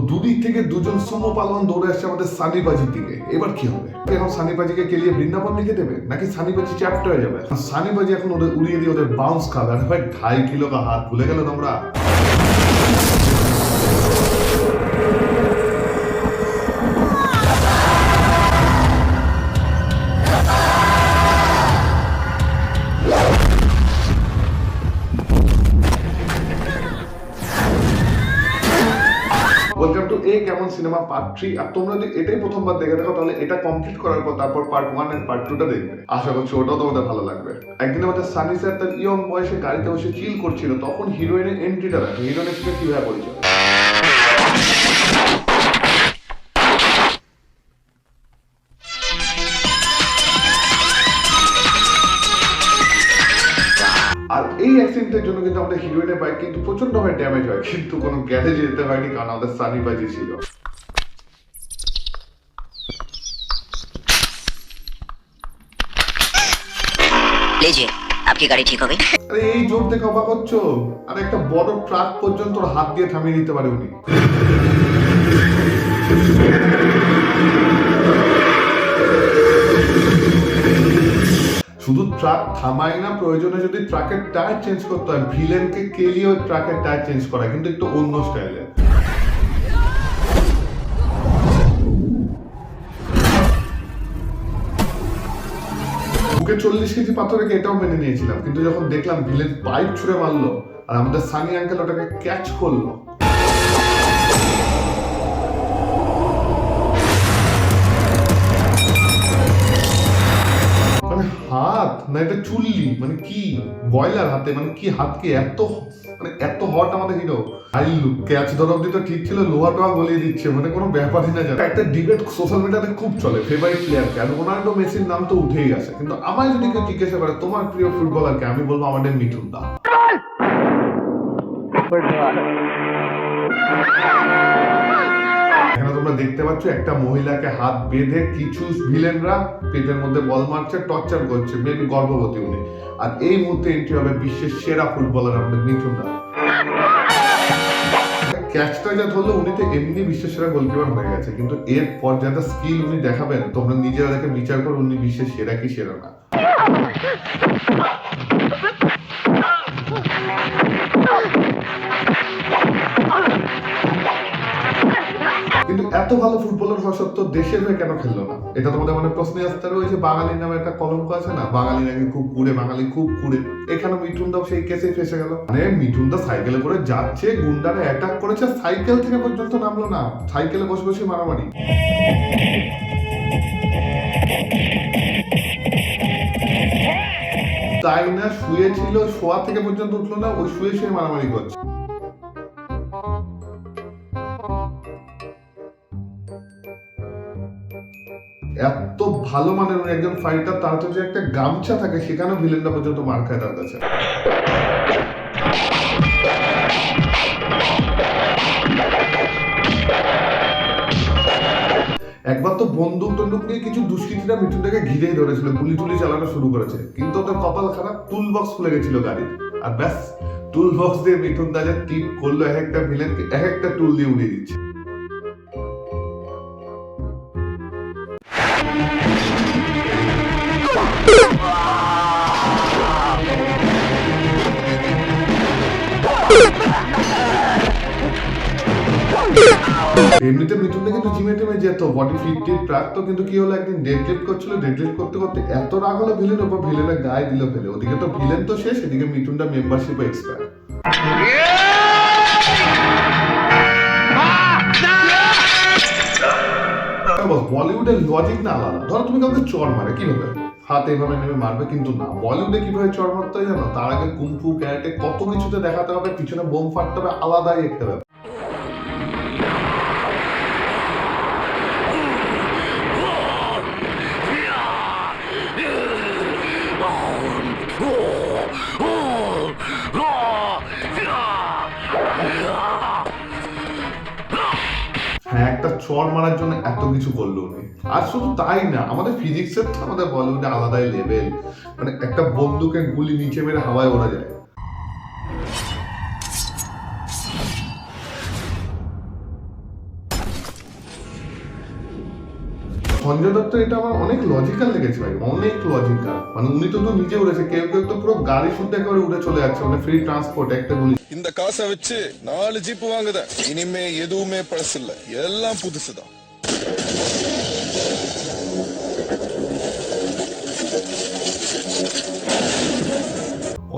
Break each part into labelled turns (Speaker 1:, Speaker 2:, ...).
Speaker 1: দুদিক থেকে দুজন সুমো পালোয়ান দৌড়ে আসছে আমাদের সানিবাজির দিকে। এবার কি হবে? এখন সানিবাজিকে কেলিয়ে বৃন্দাবন লিখে দেবে, নাকি সানিবাজি চ্যাপ্টার হয়ে যাবে? সানিবাজি এখন ওদের উড়িয়ে দিয়ে ওদের বাউন্স খাবে। আরে ভাই 2.5 কিলো का হাত ভুলে গেল তোমরা? ওয়েলকাম টু এ কেমন সিনেমা পার্ট 3। আর তোমরা যদি এটাই প্রথমবার দেখে দেখো তাহলে এটা কমপ্লিট করার পর তারপর পার্ট 1 এন্ড পার্ট 2টা দেখবে। আশা করছি ওটাও তোমাদের ভালো লাগবে। একদিন আমাদের সানি স্যার তার ইয়ং বয়সে গাড়িতে বসে চিল করছিল, তখন হিরোইনের এন্ট্রিটা দেখো। হিরোইনের সাথে কিভাবে পরিচয়। আর এই অ্যাক্সিডেন্টের জন্য কিন্তু আমাদের হিরোইনের বাইক কিন্তু প্রচন্ড ভাবে ড্যামেজ হয়, কিন্তু কোনো গ্যারেজে যেতে হয়নি, কারণ আমাদের সানিবাজি ছিল।
Speaker 2: लीजिए आपकी गाड़ी ठीक हो गई।
Speaker 1: আরে এই জোর থেকে অবাক হচ্ছ? আর একটা বড় ট্রাক পর্যন্ত ওর হাত দিয়ে থামিয়ে দিতে পারে উনি। শুধু ট্রাক থামাই না, প্রয়োজনে যদি ট্রাকের টায়ার চেঞ্জ করতে হয়, ভিলেনকে কেলিয়ে ওই ট্রাকের টায়ার চেঞ্জ করা, কিন্তু একটু অন্য স্টাইলে। বুকে 40 কেজি পাথর রেখে এটাও মেনে নিয়েছিলাম, কিন্তু যখন দেখলাম ভিলেন পাইপ ছুঁড়ে মারলো আর আমাদের সানি আঙ্কেল ওটাকে ক্যাচ করলো, মানে হাত না এটা চুল্লি, মানে কি বয়লার হাতে, মানে কি হাতকে এত মানে এত হট আমাদের হিরো। আইলু ক্যাচ ধরা অব্দি তো ঠিক ছিল, লোহা টোহা গলিয়ে দিচ্ছে, মানে কোনো ব্যাপারই না। জানো একটা ডিবেট সোশ্যাল মিডিয়াতে খুব চলে, ফেভারিট প্লেয়ার কে? রোনাল্ডো মেসির নাম তো উঠেই গেছে, কিন্তু আমায় যদি কেউ জিজ্ঞাসা করে তোমার প্রিয় ফুটবলারকে, আমি বলবো আমাদের মিঠুন দা। এখানে তোমরা দেখতে পাচ্ছ একটা মহিলাকে হাত বেঁধে কিছু ভিলেনরা পেটের মধ্যে বল মারছে, টর্চার করছে, মেবি গর্ভবতী উনি। আর এই মুহূর্তে এন্ট্রি হবে বিশ্বের সেরা ফুটবলার আমাদের মিঠুন দা। ক্যাচটা যা ধরলো, উনি তো এমনি বিশ্বের সেরা গোলকিপার হয়ে গেছে, কিন্তু এরপর যাতে স্কিল উনি দেখাবেন, তোমরা নিজেরা দেখে বিচার করো উনি বিশ্বের সেরা কি সেরা না। কিন্তু এত ভালো ফুটবলার হওয়া সত্ত্বেও দেশের হয়ে কেন খেললো না? এটা তোমাদের মনে প্রশ্নই আসতে পারে। ওই যে বাঙালি নামে একটা কলঙ্ক আছে না, বাঙালি নাকি খুব কুড়ে, বাঙালি খুব কুড়ে। এখানে মিঠুন দাও সেই কেসে ফেসে গেল। মানে মিঠুন দা সাইকেলে করে যাচ্ছে, গুন্ডারা অ্যাটাক করেছে, সাইকেল থেকে পর্যন্ত নামলো না, সাইকেলে বসে বসে মারামারি। তাই না, শুয়ে ছিল, শোয়া থেকে পর্যন্ত উঠলো না, ওই শুয়ে শুয়ে মারামারি করছে। এত ভালো মানের একজন ফাইটার, তার তো যে একটা গামছা থাকে, সেখানে ভিলেনটা পর্যন্ত মার খায় তার কাছে। একবার তো বন্দুক টন্দুক নিয়ে কিছু দুষ্কৃতীরা মিঠুনটাকে ঘিরেই ধরেছিল, গুলি টুলি চালানো শুরু করেছে, কিন্তু ওদের কপাল খারাপ, টুল বক্স খুলে গেছিল গাড়ির। আর ব্যাস, টুল বক্স দিয়ে মিঠুন দা যে টিপ করলো, এক একটা ভিলেনকে এক একটা টুল দিয়ে উড়িয়ে দিচ্ছে। এমনিতে মিঠুনটা কিন্তু জিমে টিমে যেত, বডি ফিট রাখতো, কিন্তু কি হলো একদিন ডেডলিফট করছিল, ডেডলিফট করতে করতে এত রাগ হলো ভিলেন ওপর, ভিলেনের গায়ে দিল ফেলে। ওদিকে তো ভিলেন তো শেষ, এদিকে মিঠুনটা মেম্বারশিপে এক্সপায়ার। বলিউডের লজিক না আলাদা। ধরো তুমি কাউকে চড় মারে, কিভাবে হাত এইভাবে নেমে মারবে, কিন্তু না, বলিউডে কিভাবে চড় মারতে হয় জানো? তার আগে কুংফু ক্যারাটে কত কিছুতে দেখাতে হবে, পিছনে বোম ফাটতে হবে, আলাদাই একটা ব্যাপার। হ্যাঁ, একটা চড় মারার জন্য এত কিছু করলো উনি। আর শুধু তাই না, আমাদের ফিজিক্সের তো আমাদের বলিউডে আলাদাই লেভেল। মানে একটা বন্দুকের গুলি নিচে মেরে হাওয়ায় ওড়া যায়। সঞ্জয় দত্ত এটা আমার অনেক লজিক্যাল লেগেছে ভাই, অনেক লজিক্যাল। মানে উনি তো নিজে উড়েছে, কেউ কেউ তো পুরো গাড়ি শুনতে একেবারে উড়ে চলে যাচ্ছে, মানে ফ্রি ট্রান্সপোর্ট একটা গুলি।
Speaker 3: இந்த காசை வச்சு 4 ஜீப் வாங்குத, இனிமே எதுவுமே பழசில்ல, எல்லாம் புதுசுதான்.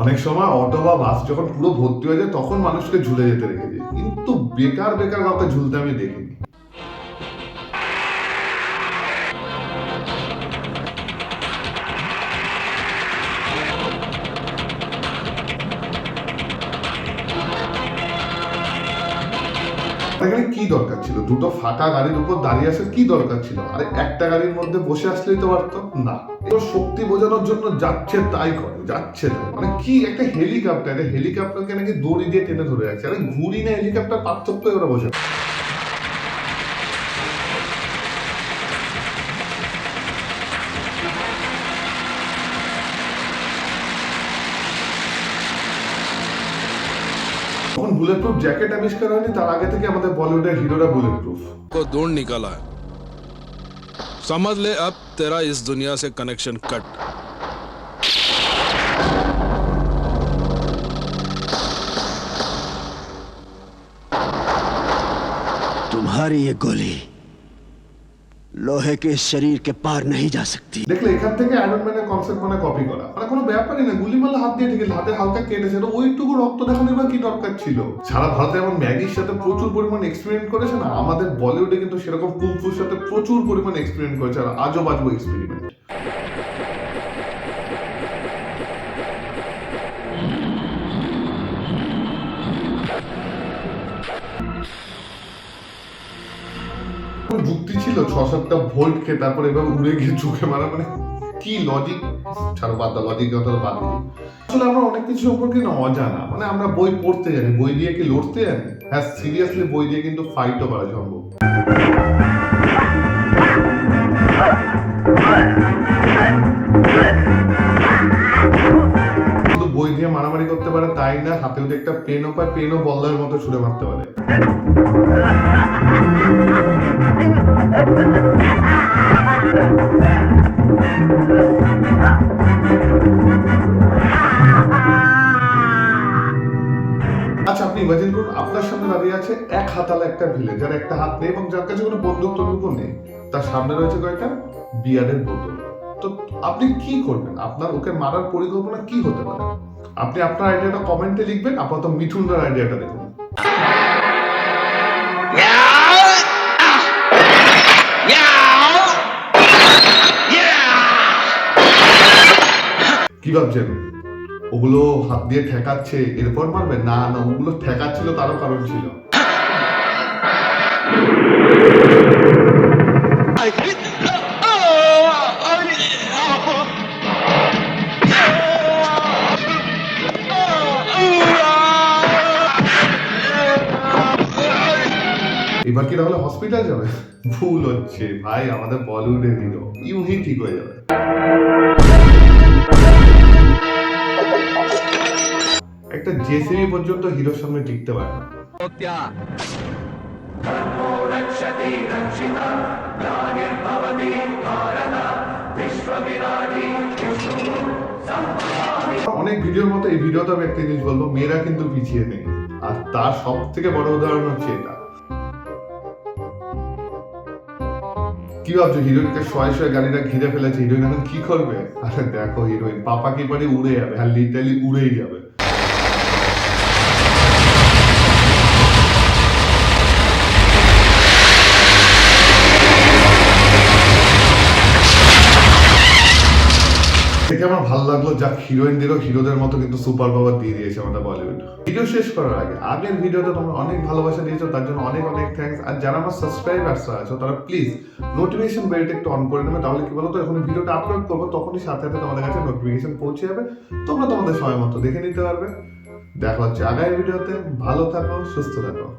Speaker 1: অনেক সময় অটো বা বাস যখন পুরো ভর্তি হয়ে যায় তখন মানুষকে ঝুলে যেতে রেখে দিই, কিন্তু বেকার বেকার কাউকে ঝুলতে আমি দেখিনি। এখানে কি দরকার ছিল দুটো ফাঁকা গাড়ির উপর দাঁড়িয়ে আসার, কি দরকার ছিল? আরে একটা গাড়ির মধ্যে বসে আসলেই তো পারতো না। এবার শক্তি বোঝানোর জন্য যাচ্ছে তাই করে, যাচ্ছে তাই। মানে কি একটা হেলিকপ্টার, হেলিকপ্টারকে নাকি দড়ি দিয়ে টেনে ধরে রাখছে। আরে ঘুড়ি না হেলিকপ্টার, পার্থক্য ওরা বোঝে। তখন বুলেট প্রুফ জ্যাকেট আবিষ্কার হয়নি, তার আগে থেকে আমাদের বলিউডের হিরোরা বুলেট প্রুফ।
Speaker 4: को ढूंढ निकाला है, समझ ले अब तेरा इस दुनिया से कनेक्शन कट।
Speaker 5: तुम्हारी ये गोली लोहे के शरीर के पार नहीं जा सकती।
Speaker 1: দেখলে এখান থেকে আয়রন ম্যানের কনসেপ্ট মানে কপি করা, মানে কোনো ব্যাপারই না। গুলি মারলে হাত দিয়ে ঠিক আছে, হাতে হালকা কেটেছে, তো ওইটুকু রক্ত দেখানোর বা কি দরকার ছিল? সারা ভারতে এমন ম্যাগির সাথে প্রচুর পরিমাণ এক্সপেরিমেন্ট করেছে না, আমাদের বলিউডে কিন্তু সেরকম কুংফুর সাথে প্রচুর পরিমাণ এক্সপেরিমেন্ট করেছে, আর আজব আজব এক্সপেরিমেন্ট। যুক্তি ছিল 6-7টা ভোল্ট খেয়ে তারপর এভাবে উড়ে গিয়ে চোখে মারা, মানে কি লজিক? ছাড়ো, বাদ দাও, লজিক কথা বাদ দিই। আসলে আমরা অনেক কিছু সম্পর্কে না অজানা, মানে আমরা বই পড়তে জানি, বই দিয়ে কি লড়তে জানি? হ্যাঁ, সিরিয়াসলি বই দিয়ে কিন্তু ফাইটও করা সম্ভব। শুধু বই দিয়ে মারামারি করতে পারে তাই না, হাতে যদি একটা পেনও পায়, পেনও বল্লার মতো ছুড়ে মারতে পারে। আচ্ছা, আপনি ইমাজিন করুন আপনার সামনে দাঁড়িয়ে আছে এক হাতালা একটা ভিলেন, যার একটা হাত নেই এবং যার কাছে কোনো বন্দুক টন্দুক নেই, তার সামনে রয়েছে কয়েকটা বিয়ারের বোতল। তো আপনি কি করবেন? আপনার ওকে মারার পরিকল্পনা কি হতে পারে? আপনি আপনার আইডিয়াটা কমেন্টে লিখবেন। আপাতত মিঠুনদার আইডিয়াটা দেখুন। কি ভাবছেন ওগুলো হাত দিয়ে ঠেকাচ্ছে এরপর মারবে? না না, ওগুলো ঠেকাচ্ছিল তারও কারণ ছিল। এবার কি তাহলে হসপিটাল যাবে? ভুল হচ্ছে ভাই, আমাদের বলিউডের হিরো ইউহি ঠিক হয়ে যাবে। একটা জেসিবি পর্যন্ত হিরোর সামনে টিকতে পারে না। অনেক ভিডিওর মতো এই ভিডিওতে আমি একটা জিনিস বলবো, মেয়েরা কিন্তু পিছিয়ে নেই, আর তার সব থেকে বড় উদাহরণ হচ্ছে এটা। কি ভাবছো হিরোইনকে শয়ে শয়ে গাড়িটা ঘিরে ফেলেছে, হিরোইন এখন কি করবে? আরে দেখো, হিরোইন পাপা কি পারে উড়ে যাবে, আর লিটারালি উড়েই যাবে। দেখে আমার ভালো লাগলো, যাক হিরোইনদেরও হিরোদের মতো কিন্তু সুপার পাওয়ার দিয়ে দিয়েছে আমাদের বলিউড। ভিডিও শেষ করার আগে আগের ভিডিওতে তোমরা অনেক ভালোবাসা দিয়েছো, তার জন্য অনেক অনেক থ্যাঙ্কস। আর যারা আমার সাবস্ক্রাইবার্স আছো তারা প্লিজ নোটিফিকেশন বেলটা একটু অন করে নেবে, তাহলে কি বলতো যখন ভিডিওটা আপলোড করবো তখনই সাথে সাথে তোমাদের কাছে নোটিফিকেশন পৌঁছে যাবে, তোমরা তোমাদের সময় মতো দেখে নিতে পারবে। দেখা হচ্ছে আগামী ভিডিওতে। ভালো থাকো, সুস্থ থাকো।